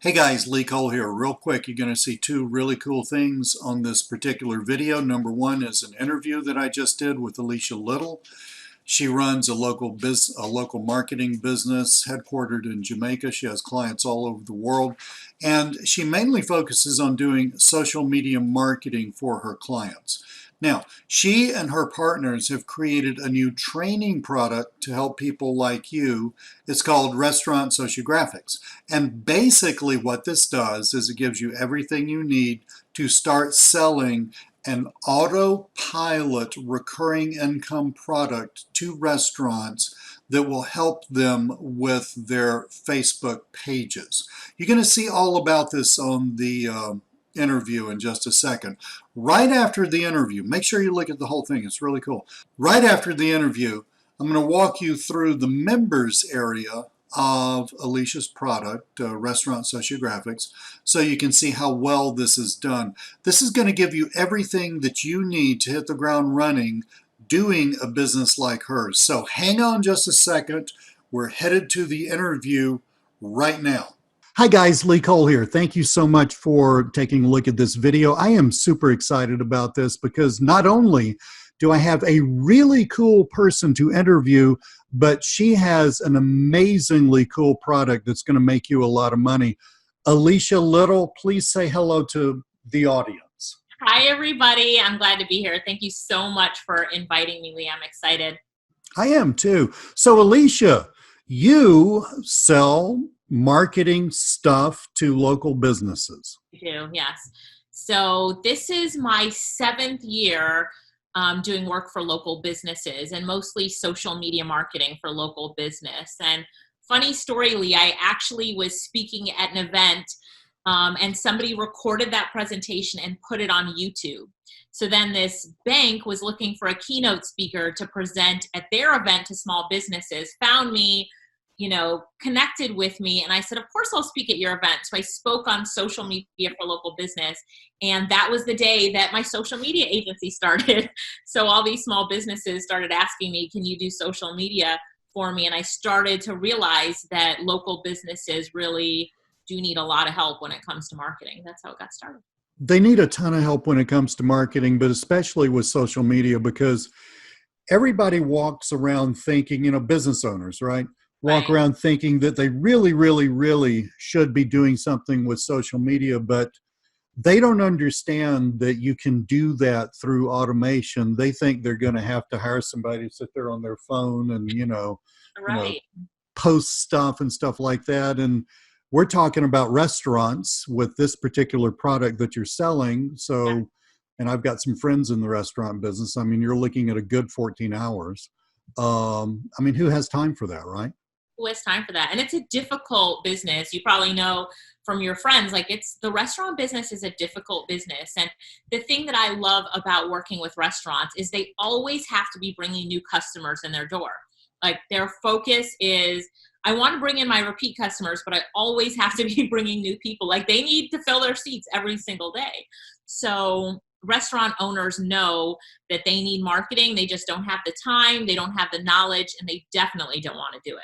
Hey guys, Lee Cole here. Real quick, you're going to see two really cool things on this particular video. Number one is an interview that I just did with Alicia Lyttle. She runs a local marketing business headquartered in Jamaica. She has clients all over the world, and she mainly focuses on doing social media marketing for her clients. Now, she and her partners have created a new training product to help people like you. It's called Restaurant Sociographics. And basically what this does is it gives you everything you need to start selling an autopilot recurring income product to restaurants that will help them with their Facebook pages. You're going to see all about this on the interview in just a second. Right after the interview, make sure you look at the whole thing. It's really cool. Right after the interview, I'm going to walk you through the members area of Alicia's product, Restaurant Sociographics, so you can see how well this is done. This is going to give you everything that you need to hit the ground running doing a business like hers. So hang on just a second. We're headed to the interview right now. Hi guys, Lee Cole here. Thank you so much for taking a look at this video. I am super excited about this because not only do I have a really cool person to interview, but she has an amazingly cool product that's going to make you a lot of money. Alicia Lyttle, please say hello to the audience. Hi, everybody. I'm glad to be here. Thank you so much for inviting me, Lee. I'm excited. I am too. So Alicia, you sell marketing stuff to local businesses. I do, yes. So this is my 7th year doing work for local businesses and mostly social media marketing for local business. And funny story, Lee, I actually was speaking at an event and somebody recorded that presentation and put it on YouTube. So then this bank was looking for a keynote speaker to present at their event to small businesses, found me, connected with me. And I said, of course I'll speak at your event. So I spoke on social media for local business. And that was the day that my social media agency started. So all these small businesses started asking me, can you do social media for me? And I started to realize that local businesses really do need a lot of help when it comes to marketing. That's how it got started. They need a ton of help when it comes to marketing, but especially with social media, because everybody walks around thinking, business owners, right? Walk around thinking that they really, really, really should be doing something with social media, but they don't understand that you can do that through automation. They think they're going to have to hire somebody to sit there on their phone and, post stuff and stuff like that. And we're talking about restaurants with this particular product that you're selling. So, and I've got some friends in the restaurant business. I mean, you're looking at a good 14 hours. Who has time for that, right? Who has time for that? And it's a difficult business. You probably know from your friends, the restaurant business is a difficult business. And the thing that I love about working with restaurants is they always have to be bringing new customers in their door. Like their focus is, I want to bring in my repeat customers, but I always have to be bringing new people. Like they need to fill their seats every single day. So restaurant owners know that they need marketing. They just don't have the time. They don't have the knowledge, and they definitely don't want to do it.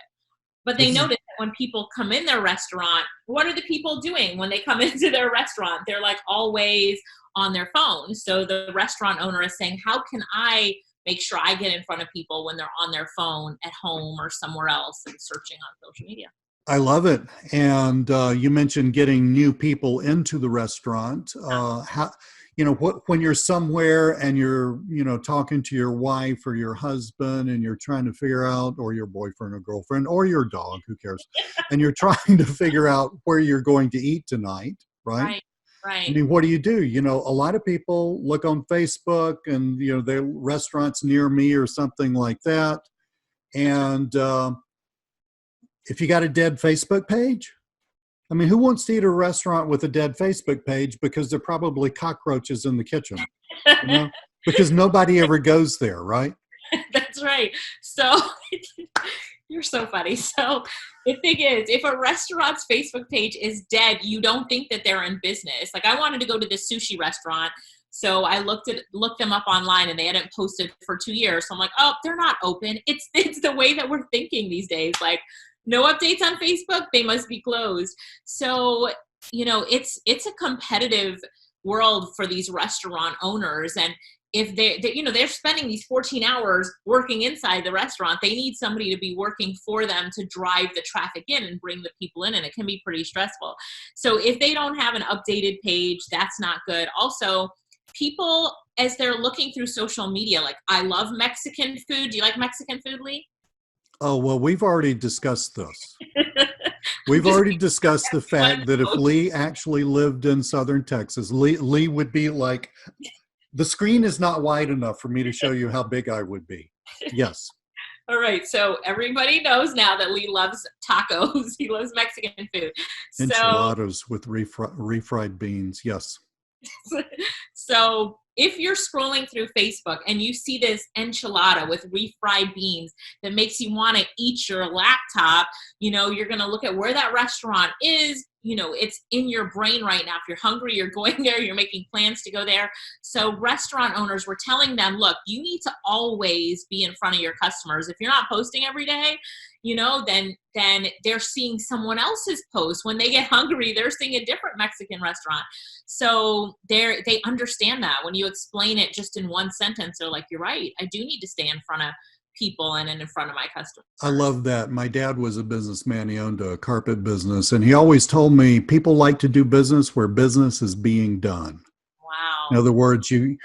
But they notice that when people come in their restaurant, what are the people doing when they come into their restaurant? They're always on their phone. So the restaurant owner is saying, how can I make sure I get in front of people when they're on their phone at home or somewhere else and searching on social media? I love it. And you mentioned getting new people into the restaurant. When you're somewhere and you're, talking to your wife or your husband and you're trying to figure out, or your boyfriend or girlfriend or your dog, who cares? And you're trying to figure out where you're going to eat tonight, right? Right. I mean, what do? A lot of people look on Facebook and, their restaurants near me or something like that. And if you got a dead Facebook page, I mean, who wants to eat at a restaurant with a dead Facebook page because there are probably cockroaches in the kitchen, because nobody ever goes there, right? That's right. So you're so funny. So the thing is, if a restaurant's Facebook page is dead, you don't think that they're in business. Like I wanted to go to this sushi restaurant. So I looked them up online and they hadn't posted for 2 years. So I'm like, oh, they're not open. It's the way that we're thinking these days. Like No updates on Facebook, they must be closed. So, it's a competitive world for these restaurant owners. And if they're spending these 14 hours working inside the restaurant, they need somebody to be working for them to drive the traffic in and bring the people in. And it can be pretty stressful. So if they don't have an updated page, that's not good. Also, people, as they're looking through social media, like, I love Mexican food. Do you like Mexican food, Lee? Oh, well, we've already discussed this. We've Just already discussed the fact that if Lee actually lived in Southern Texas, Lee would be like, the screen is not wide enough for me to show you how big I would be. Yes. All right. So everybody knows now that Lee loves tacos. He loves Mexican food. So, Enchiladas with refried beans. Yes. so if you're scrolling through Facebook and you see this enchilada with refried beans that makes you want to eat your laptop, you're going to look at where that restaurant is. It's in your brain right now. If you're hungry, you're going there, you're making plans to go there. So restaurant owners, we're telling them, look, you need to always be in front of your customers. If you're not posting every day, then they're seeing someone else's post. When they get hungry, they're seeing a different Mexican restaurant. So they understand that. When you explain it just in one sentence, they're like, you're right. I do need to stay in front of people and in front of my customers. I love that. My dad was a businessman. He owned a carpet business, and he always told me people like to do business where business is being done. Wow. In other words, you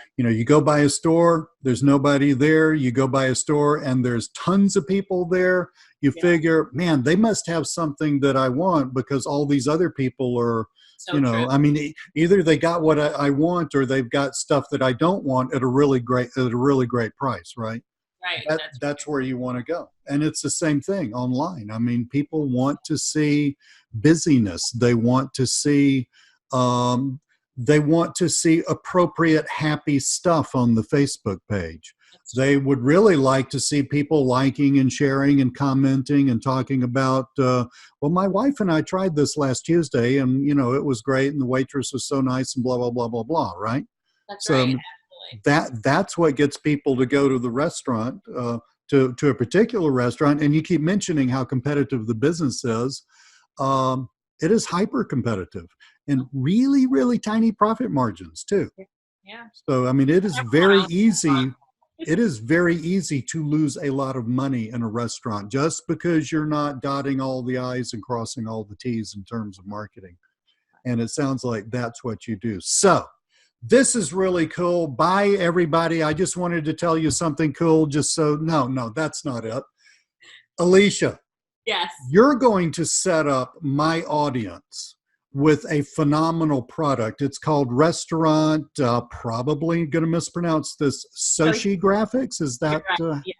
go by a store, there's nobody there. You go by a store and there's tons of people there. You figure, man, they must have something that I want because all these other people are, So true. I mean, either they got what I want or they've got stuff that I don't want at a really great price, right? Right. That's where you want to go. And it's the same thing online. I mean, people want to see busyness. They want to see appropriate, happy stuff on the Facebook page. They would really like to see people liking and sharing and commenting and talking about, well, my wife and I tried this last Tuesday and, it was great and the waitress was so nice and blah, blah, blah, blah, blah, right? That's right. That's what gets people to go to the restaurant, to a particular restaurant. And you keep mentioning how competitive the business is. It is hyper competitive and really, really tiny profit margins too. Yeah. So, I mean, it is very easy. It is very easy to lose a lot of money in a restaurant just because you're not dotting all the I's and crossing all the T's in terms of marketing. And it sounds like that's what you do. So, this is really cool. Bye, everybody. I just wanted to tell you something cool. No, that's not it. Alicia. Yes. You're going to set up my audience with a phenomenal product. It's called Restaurant, probably going to mispronounce this, Socigraphics. Is that,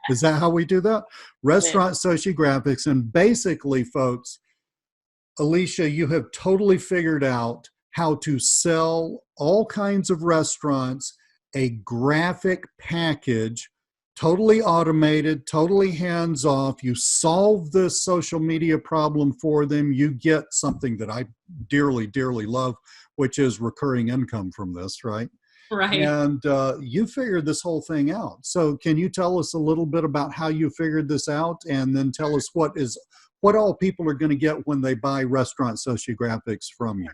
is that how we do that? Restaurant Socigraphics. And basically, folks, Alicia, you have totally figured out how to sell all kinds of restaurants a graphic package, totally automated, totally hands-off. You solve the social media problem for them. You get something that I dearly, dearly love, which is recurring income from this, right? Right. And you figured this whole thing out. So can you tell us a little bit about how you figured this out, and then tell us what all people are going to get when they buy Restaurant Sociographics from you?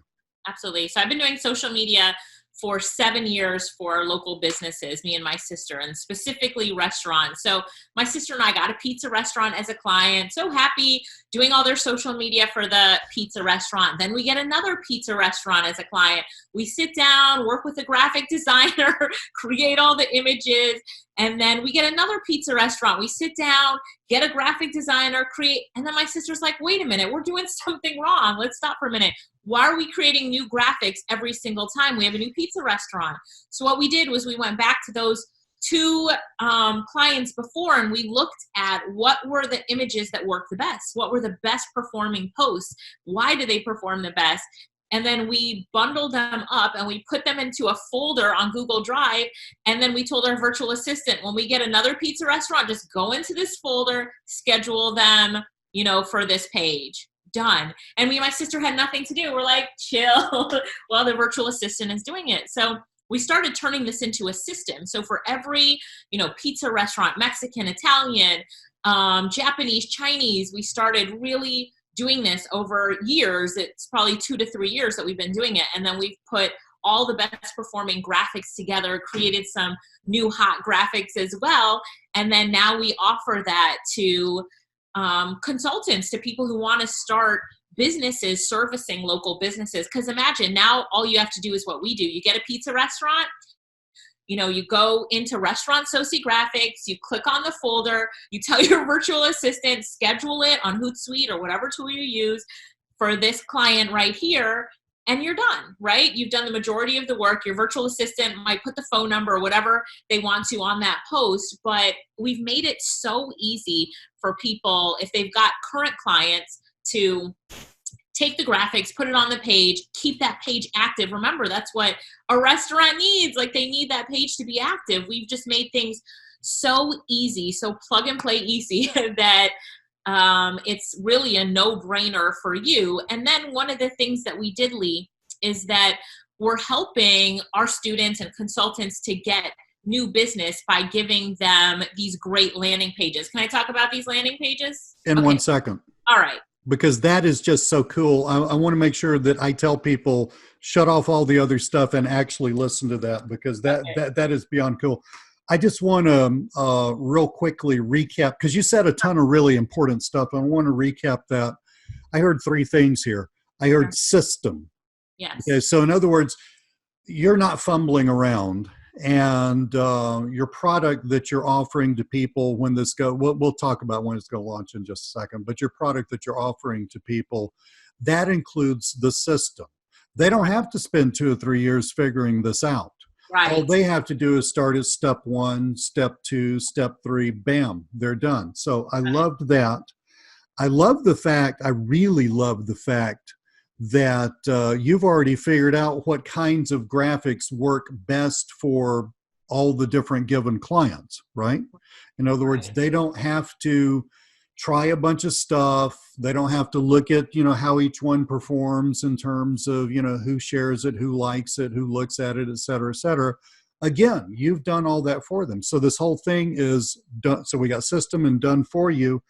Absolutely. So I've been doing social media for 7 years for local businesses, me and my sister, and specifically restaurants. So my sister and I got a pizza restaurant as a client, so happy doing all their social media for the pizza restaurant. Then we get another pizza restaurant as a client. We sit down, work with a graphic designer, create all the images, and then we get another pizza restaurant. We sit down, get a graphic designer, create, and then my sister's like, wait a minute, we're doing something wrong. Let's stop for a minute. Why are we creating new graphics every single time we have a new pizza restaurant? So what we did was we went back to those two clients before, and we looked at what were the images that worked the best. What were the best performing posts? Why did they perform the best? And then we bundled them up and we put them into a folder on Google Drive. And then we told our virtual assistant, when we get another pizza restaurant, just go into this folder, schedule them, for this page. Done. And me and my sister had nothing to do. We're like, chill while the virtual assistant is doing it. So we started turning this into a system. So for every, pizza restaurant, Mexican, Italian, Japanese, Chinese. We started really doing this over years. It's probably 2 to 3 years that we've been doing it. And then we've put all the best performing graphics together, created some new hot graphics as well. And then now we offer that to consultants, to people who want to start businesses servicing local businesses. Because imagine now all you have to do is what we do. You get a pizza restaurant, you go into restaurant Socigraphics, you click on the folder, you tell your virtual assistant, schedule it on Hootsuite or whatever tool you use for this client right here, and you're done, right? You've done the majority of the work. Your virtual assistant might put the phone number or whatever they want to on that post, but we've made it so easy for people, if they've got current clients, to take the graphics, put it on the page, keep that page active. Remember, that's what a restaurant needs. Like, they need that page to be active. We've just made things so easy, so plug and play easy that it's really a no-brainer for you. And then one of the things that we did, Lee, is that we're helping our students and consultants to get new business by giving them these great landing pages. Can I talk about these landing pages? In 1 second. All right. Because that is just so cool. I want to make sure that I tell people, shut off all the other stuff and actually listen to that, because that is beyond cool. I just want to real quickly recap, because you said a ton of really important stuff. I want to recap that. I heard 3 things here. I heard system. Yes. Okay, so in other words, you're not fumbling around, and your product that you're offering to people when this we'll talk about when it's going to launch in just a second, but your product that you're offering to people, that includes the system. They don't have to spend 2 or 3 years figuring this out. Right. All they have to do is start at step 1, step 2, step 3, bam, they're done. So I loved that. I really love the fact that you've already figured out what kinds of graphics work best for all the different given clients, right? In other words, they don't have to try a bunch of stuff. They don't have to look at, how each one performs in terms of, who shares it, who likes it, who looks at it, et cetera, et cetera. Again, you've done all that for them. So this whole thing is done. So we got system and done for you.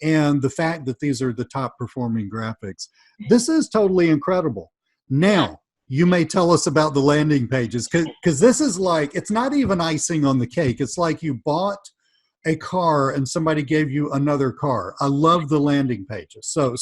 And the fact that these are the top performing graphics, this is totally incredible. Now, you may tell us about the landing pages, because this is like, it's not even icing on the cake. It's like you bought a car and somebody gave you another car. I love the landing pages. So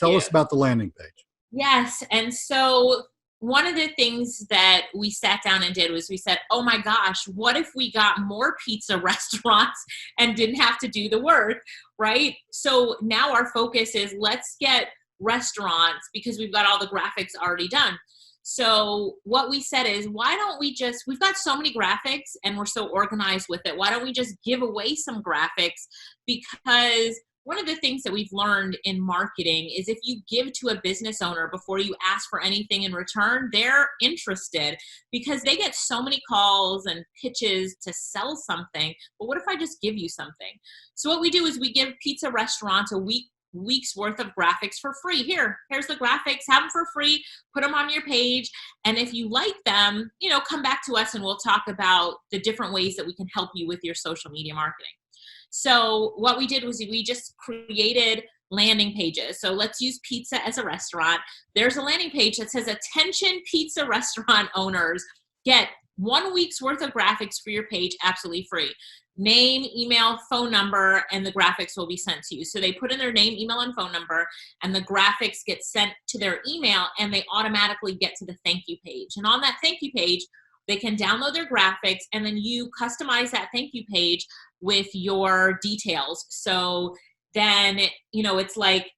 tell us about the landing page. Yes. And so one of the things that we sat down and did was we said, oh my gosh, what if we got more pizza restaurants and didn't have to do the work, right? So now our focus is, let's get restaurants, because we've got all the graphics already done. So what we said is, why don't we we've got so many graphics and we're so organized with it. Why don't we just give away some graphics? Because one of the things that we've learned in marketing is, if you give to a business owner before you ask for anything in return, they're interested, because they get so many calls and pitches to sell something. But what if I just give you something? So what we do is we give pizza restaurants a week's worth of graphics for free. Here's the graphics, have them for free, put them on your page. And if you like them, come back to us and we'll talk about the different ways that we can help you with your social media marketing. So what we did was we just created landing pages. So let's use pizza as a restaurant. There's a landing page that says, attention pizza restaurant owners, get 1 week's worth of graphics for your page absolutely free. Name, email, phone number, and the graphics will be sent to you. So they put in their name, email, and phone number, and the graphics get sent to their email, and they automatically get to the thank you page. And on that thank you page, they can download their graphics, and then you customize that thank you page with your details. So then, it's like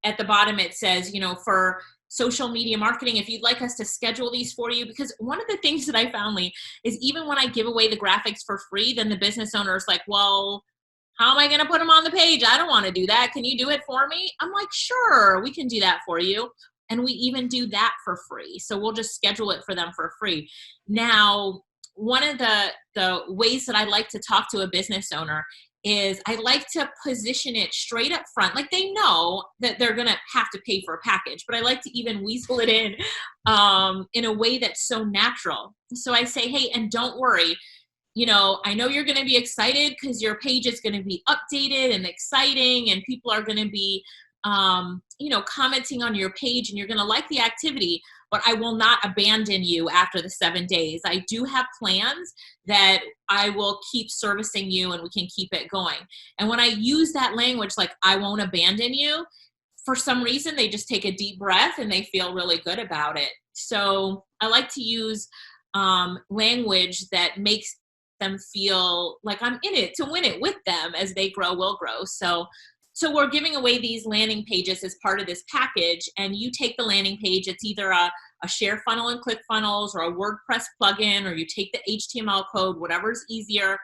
at the bottom, it says, for social media marketing, if you'd like us to schedule these for you. Because one of the things that I found, Lee, is even when I give away the graphics for free, then the business owner is like, well, how am I going to put them on the page? I don't want to do that. Can you do it for me? I'm like, sure, we can do that for you. And we even do that for free. So we'll just schedule it for them for free. Now, one of the ways that I like to talk to a business owner is I like to position it straight up front. Like, they know that they're going to have to pay for a package, but I like to even weasel it in a way that's so natural. So I say, hey, and don't worry, I know you're going to be excited because your page is going to be updated and exciting, and people are going to be, commenting on your page, and you're going to like the activity, but I will not abandon you after the 7 days. I do have plans that I will keep servicing you and we can keep it going. And when I use that language, like, I won't abandon you, for some reason, they just take a deep breath and they feel really good about it. So I like to use language that makes them feel like I'm in it to win it with them. As they grow, we'll grow. So we're giving away these landing pages as part of this package, and you take the landing page. It's either a share funnel and ClickFunnels or a WordPress plugin, or you take the HTML code, whatever's easier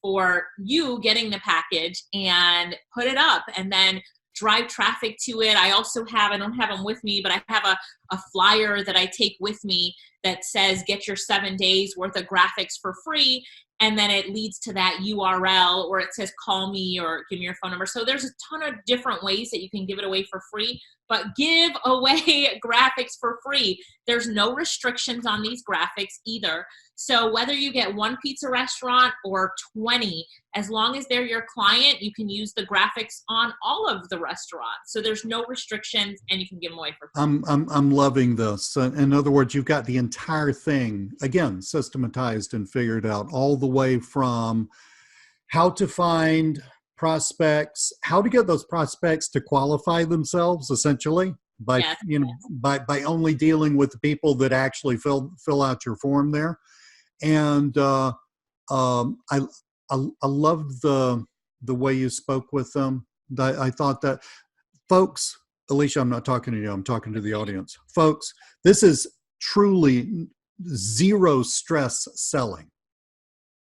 for you getting the package, and put it up, and then drive traffic to it. I don't have them with me, but I have a flyer that I take with me that says, get your 7 days worth of graphics for free. And then it leads to that URL, or it says, call me or give me your phone number. So there's a ton of different ways that you can give it away for free, but give away graphics for free. There's no restrictions on these graphics either. So whether you get one pizza restaurant or 20, as long as they're your client, you can use the graphics on all of the restaurants. So there's no restrictions, and you can give them away for free. I'm loving this. In other words, you've got the entire thing, again, systematized and figured out, all the way from how to find prospects, how to get those prospects to qualify themselves, essentially, by Yes. by only dealing with the people that actually fill out your form there. And I loved the way you spoke with them. I thought that, folks, Alicia, I'm not talking to you, I'm talking to the audience. Folks, this is truly zero stress selling.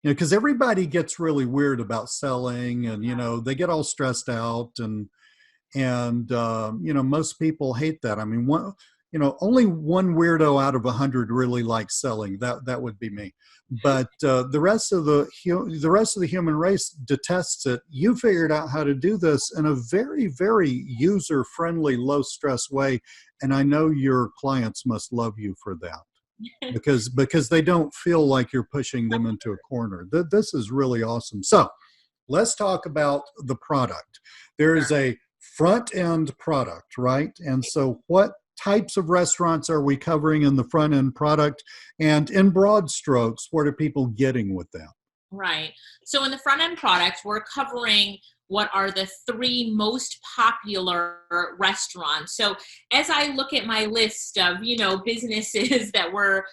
Because everybody gets really weird about selling, and they get all stressed out, and most people hate that. I mean, only one weirdo out of 100 really likes selling. That would be me. But the rest of the human race detests it. You figured out how to do this in a very, very user-friendly, low-stress way, and I know your clients must love you for that. because they don't feel like you're pushing them into a corner. This is really awesome. So let's talk about the product. There is a front end product, right? And so what types of restaurants are we covering in the front end product? And in broad strokes, what are people getting with that? Right. So in the front end product, we're covering what are the 3 most popular restaurants. So as I look at my list of, businesses that we're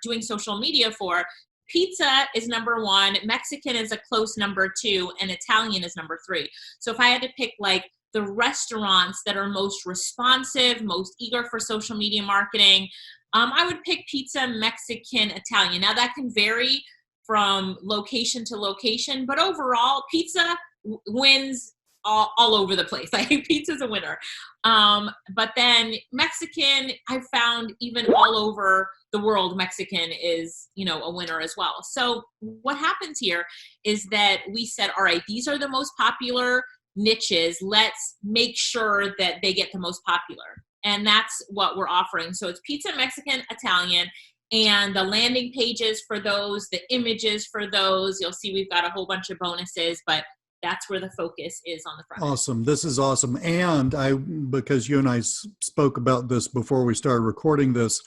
doing social media for, pizza is number 1, Mexican is a close number 2, and Italian is number 3. So if I had to pick like the restaurants that are most responsive, most eager for social media marketing, I would pick pizza, Mexican, Italian. Now that can vary from location to location, but overall, pizza wins all over the place. I think pizza's a winner. But then Mexican, I found even all over the world, Mexican is, a winner as well. So what happens here is that we said, all right, these are the most popular niches. Let's make sure that they get the most popular. And that's what we're offering. So it's pizza, Mexican, Italian, and the landing pages for those, the images for those. You'll see we've got a whole bunch of bonuses, but that's where the focus is on the front. Awesome. This is awesome. And because you and I spoke about this before we started recording this,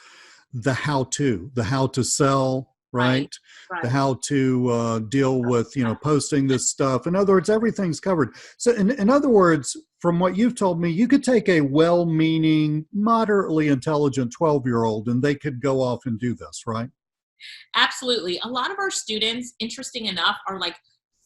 the how to sell, right? The how to deal with, posting this stuff. In other words, everything's covered. So in other words, from what you've told me, you could take a well-meaning, moderately intelligent 12-year-old and they could go off and do this, right? Absolutely. A lot of our students, interesting enough, are like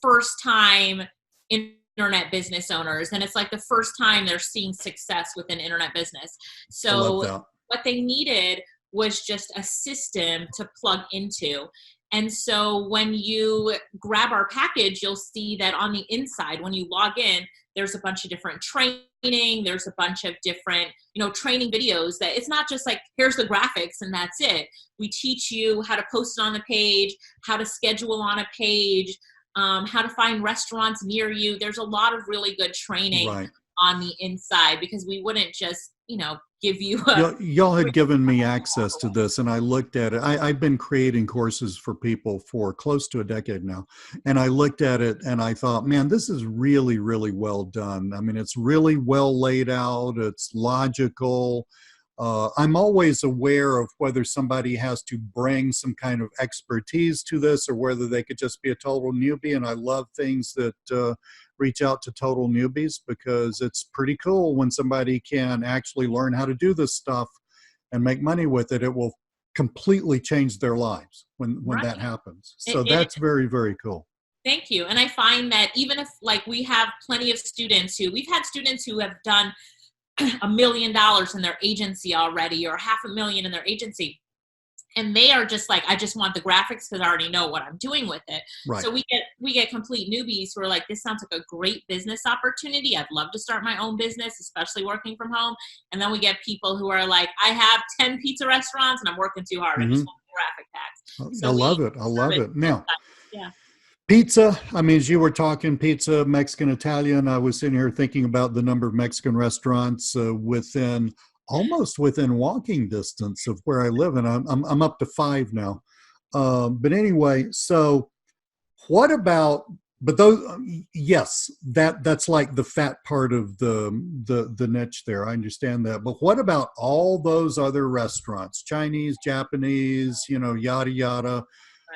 first-time internet business owners, and it's like the first time they're seeing success with an internet business. So what they needed was just a system to plug into. And so when you grab our package, you'll see that on the inside, when you log in, there's a bunch of different training. There's a bunch of different, training videos that it's not just like, here's the graphics and that's it. We teach you how to post it on the page, how to schedule on a page, how to find restaurants near you. There's a lot of really good training on the inside, because we wouldn't just, give you a Y'all had given me access to this, and I looked at it. I've been creating courses for people for close to a decade now, and I looked at it and I thought, man, this is really, really well done. I mean, it's really well laid out. It's logical. I'm always aware of whether somebody has to bring some kind of expertise to this or whether they could just be a total newbie. And I love things that reach out to total newbies, because it's pretty cool when somebody can actually learn how to do this stuff and make money with it. It will completely change their lives when that right. happens. It, So it that's very, very cool. Thank you. And I find that even if, like, we have plenty of students we've had students who have done $1 million in their agency already, or $500,000 in their agency. And they are just like, I just want the graphics because I already know what I'm doing with it. Right. So we get complete newbies who are like, this sounds like a great business opportunity. I'd love to start my own business, especially working from home. And then we get people who are like, I have 10 pizza restaurants and I'm working too hard. I just want the graphic packs. So I love it. I love it. Now, yeah. pizza, I mean, as you were talking pizza, Mexican, Italian, I was sitting here thinking about the number of Mexican restaurants almost within walking distance of where I live. And I'm up to 5 now. But anyway, so what about, but those, yes, that's like the fat part of the niche there. I understand that. But what about all those other restaurants, Chinese, Japanese, yada, yada.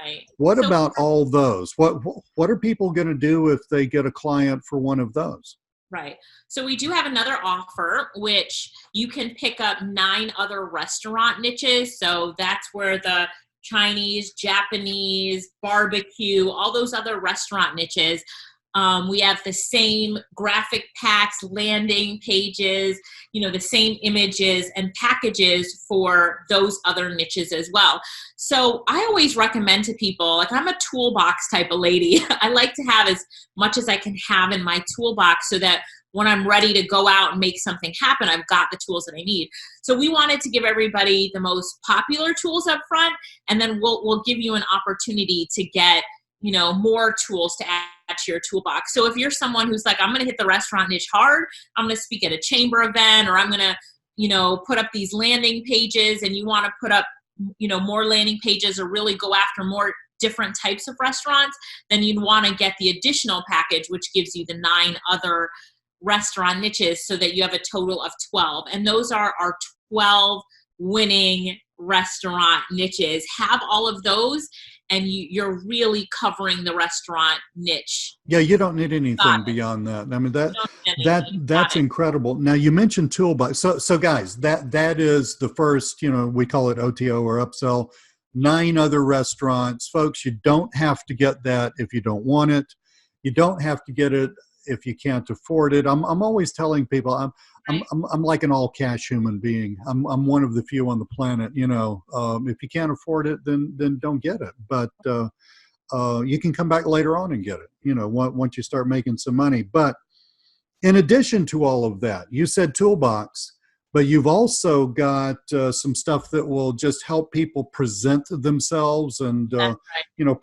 Right. What about all those? What are people going to do if they get a client for one of those? Right. So we do have another offer, which you can pick up 9 other restaurant niches. So that's where the Chinese, Japanese, barbecue, all those other restaurant niches. We have the same graphic packs, landing pages, the same images and packages for those other niches as well. So I always recommend to people, like, I'm a toolbox type of lady. I like to have as much as I can have in my toolbox so that when I'm ready to go out and make something happen, I've got the tools that I need. So we wanted to give everybody the most popular tools up front, and then we'll give you an opportunity to get more tools to add to your toolbox. So if you're someone who's like, I'm going to hit the restaurant niche hard, I'm going to speak at a chamber event, or I'm going to, put up these landing pages, and you want to put up, more landing pages or really go after more different types of restaurants, then you'd want to get the additional package, which gives you the 9 other restaurant niches so that you have a total of 12. And those are our 12 winning restaurant niches. Have all of those, and you're really covering the restaurant niche. Yeah, you don't need anything beyond that. I mean, that's incredible. Now, you mentioned toolbox. So guys, that is the first, we call it OTO or upsell. 9 other restaurants. Folks, you don't have to get that if you don't want it. You don't have to get it if you can't afford it. I'm always telling people I'm like an all cash human being. I'm one of the few on the planet. If you can't afford it, then don't get it. But you can come back later on and get it. Once you start making some money. But in addition to all of that, you said toolbox, but you've also got some stuff that will just help people present themselves and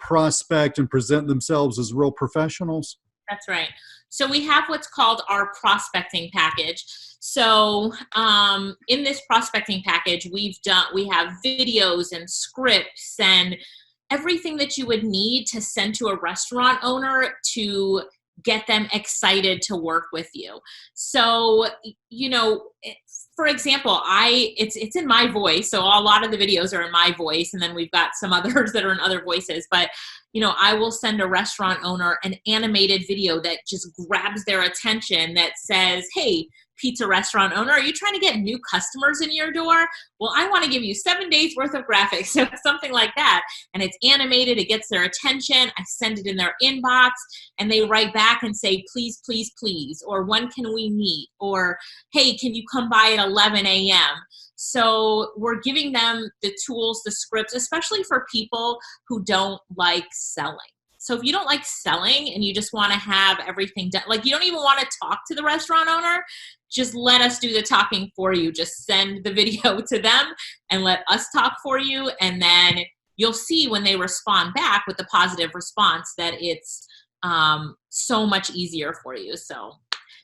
prospect and present themselves as real professionals. That's right. So we have what's called our prospecting package. So in this prospecting package, we have videos and scripts and everything that you would need to send to a restaurant owner to get them excited to work with you. So, for example, it's in my voice. So a lot of the videos are in my voice, and then we've got some others that are in other voices. But, I will send a restaurant owner an animated video that just grabs their attention that says, hey, pizza restaurant owner, are you trying to get new customers in your door? Well, I want to give you 7 days worth of graphics. So something like that. And it's animated. It gets their attention. I send it in their inbox, and they write back and say, please, please, please. Or when can we meet? Or, hey, can you come by at 11 a.m.? So we're giving them the tools, the scripts, especially for people who don't like selling. So if you don't like selling and you just want to have everything done, like you don't even want to talk to the restaurant owner, just let us do the talking for you. Just send the video to them and let us talk for you. And then you'll see when they respond back with the positive response that it's so much easier for you. So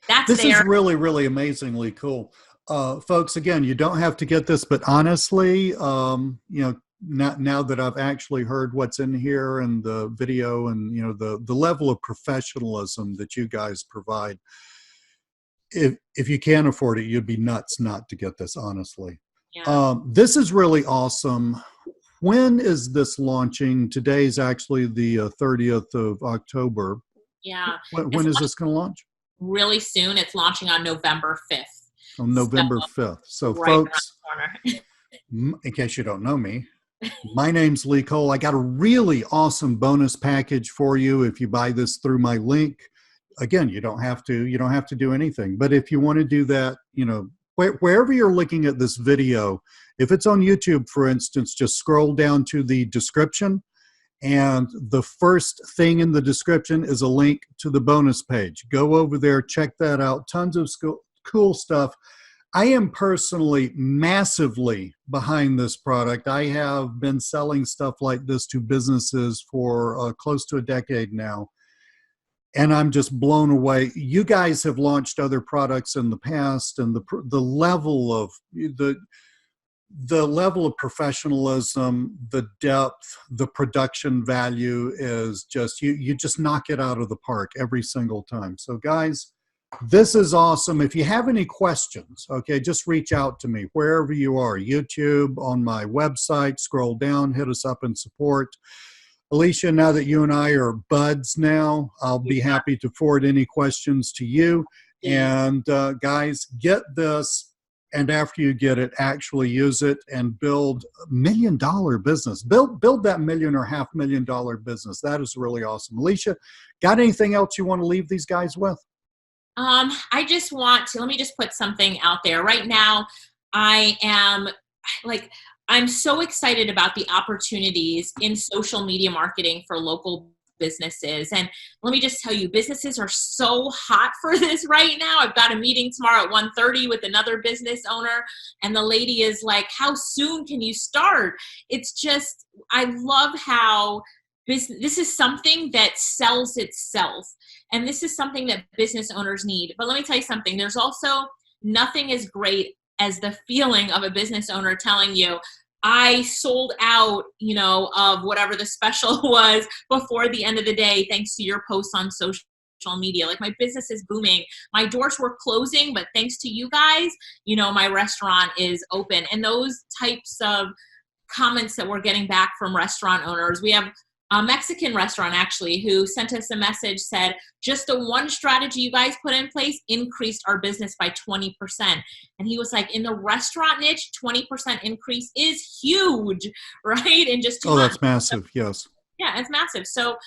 that's This is really, really amazingly cool. Folks, again, you don't have to get this, but honestly, now that I've actually heard what's in here and the video and, the level of professionalism that you guys provide, if you can't afford it, you'd be nuts not to get this, honestly. Yeah. This is really awesome. When is this launching? Today's actually the 30th of October. Yeah. When is this going to launch? Really soon. It's launching on November 5th. On November So, 5th. So, right around folks, the corner. in case you don't know me, my name's Lee Cole. I got a really awesome bonus package for you if you buy this through my link. Again, you don't have to do anything. But if you want to do that, wherever you're looking at this video, if it's on YouTube, for instance, just scroll down to the description. And the first thing in the description is a link to the bonus page. Go over there, check that out. Tons of cool stuff. I am personally massively behind this product. I have been selling stuff like this to businesses for close to a decade now. And I'm just blown away. You guys have launched other products in the past, and the level of the level of professionalism, the depth, the production value is just you just knock it out of the park every single time. So guys, this is awesome. If you have any questions, okay, just reach out to me wherever you are. YouTube, on my website, scroll down, hit us up in support. Alicia, now that you and I are buds now, I'll be happy to forward any questions to you. And guys, get this. And after you get it, actually use it and build $1 million business. Build that $1 million or $500,000 business. That is really awesome. Alicia, got anything else you want to leave these guys with? I just want to, let me just put something out there. Right now, I'm so excited about the opportunities in social media marketing for local businesses. And let me just tell you, businesses are so hot for this right now. I've got a meeting tomorrow at 1:30 with another business owner. And the lady is like, how soon can you start? It's just, I love how this is something that sells itself. And this is something that business owners need. But let me tell you something. There's also nothing as great as the feeling of a business owner telling you, I sold out, of whatever the special was before the end of the day, thanks to your posts on social media. Like, my business is booming. My doors were closing, but thanks to you guys, my restaurant is open. And those types of comments that we're getting back from restaurant owners, we have a Mexican restaurant actually who sent us a message, said just the one strategy you guys put in place increased our business by 20%. And he was like, in the restaurant niche, 20% increase is huge, right? And just 2 months. That's massive. Yes. Yeah, it's massive. So,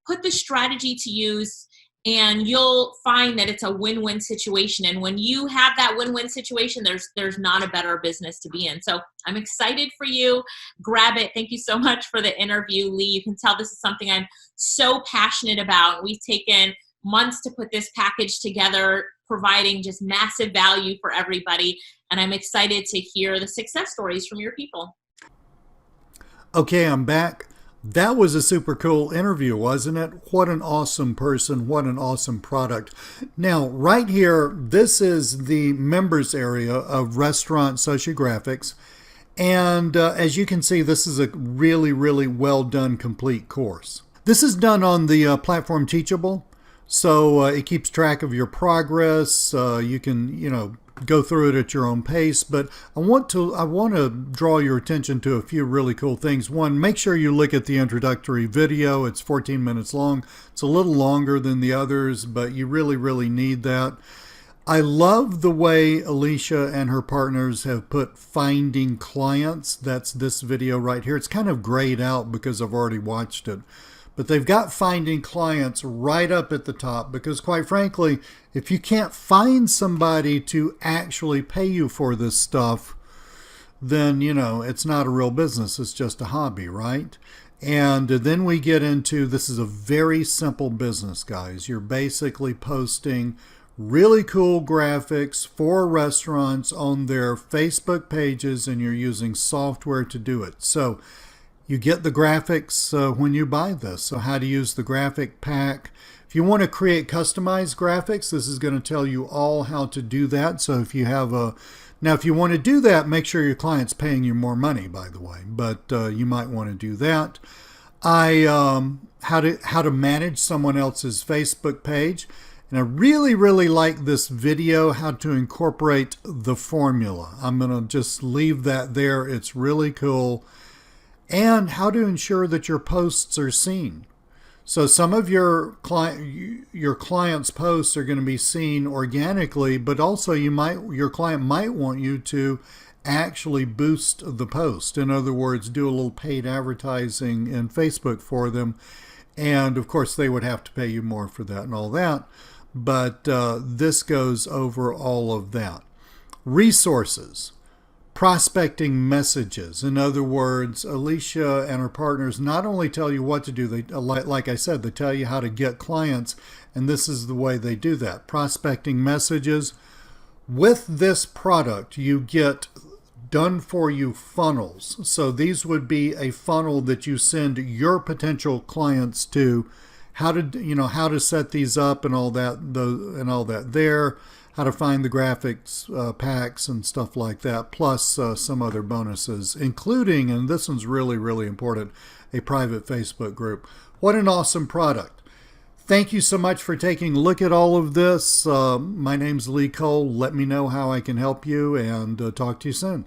put the strategy to use, and you'll find that it's a win-win situation. And when you have that win-win situation, there's not a better business to be in. So I'm excited for you. Grab it. Thank you so much for the interview, Lee. You can tell this is something I'm so passionate about. We've taken months to put this package together, providing just massive value for everybody. And I'm excited to hear the success stories from your people. Okay, I'm back. That was a super cool interview, wasn't it? What an awesome person. What an awesome product. Now, right here, this is the members area of Restaurant Sociographics. And as you can see, this is a really, really well done complete course. This is done on the platform Teachable. So it keeps track of your progress. You can, go through it at your own pace, but I want to draw your attention to a few really cool things. One, make sure you look at the introductory video. It's 14 minutes long. It's a little longer than the others, but you really, really need that. I love the way Alicia and her partners have put finding clients. That's this video right here. It's kind of grayed out because I've already watched it. But they've got finding clients right up at the top because, quite frankly, if you can't find somebody to actually pay you for this stuff, then, it's not a real business. It's just a hobby, right? And then we get into, this is a very simple business, guys. You're basically posting really cool graphics for restaurants on their Facebook pages, and you're using software to do it. So you get the graphics when you buy this. So how to use the graphic pack. If you want to create customized graphics, this is going to tell you all how to do that. So if you have now if you want to do that, make sure your client's paying you more money, by the way, but you might want to do that. How to manage someone else's Facebook page. And I really like this video, how to incorporate the formula. I'm going to just leave that there. It's really cool. And how to ensure that your posts are seen. So some of your client's posts are going to be seen organically, but also your client might want you to actually boost the post. In other words, do a little paid advertising in Facebook for them. And of course, they would have to pay you more for that and all that. But this goes over all of that. Resources. Prospecting messages. In other words, Alicia and her partners not only tell you what to do, they, like I said, they tell you how to get clients, and this is the way they do that. Prospecting messages. With this product, you get done for you funnels. So these would be a funnel that you send your potential clients to, how to set these up and all that there, how to find the graphics packs and stuff like that, plus some other bonuses, including, and this one's really important, a private Facebook group. What an awesome product. Thank you so much for taking a look at all of this. My name's Lee Cole. Let me know how I can help you, and talk to you soon.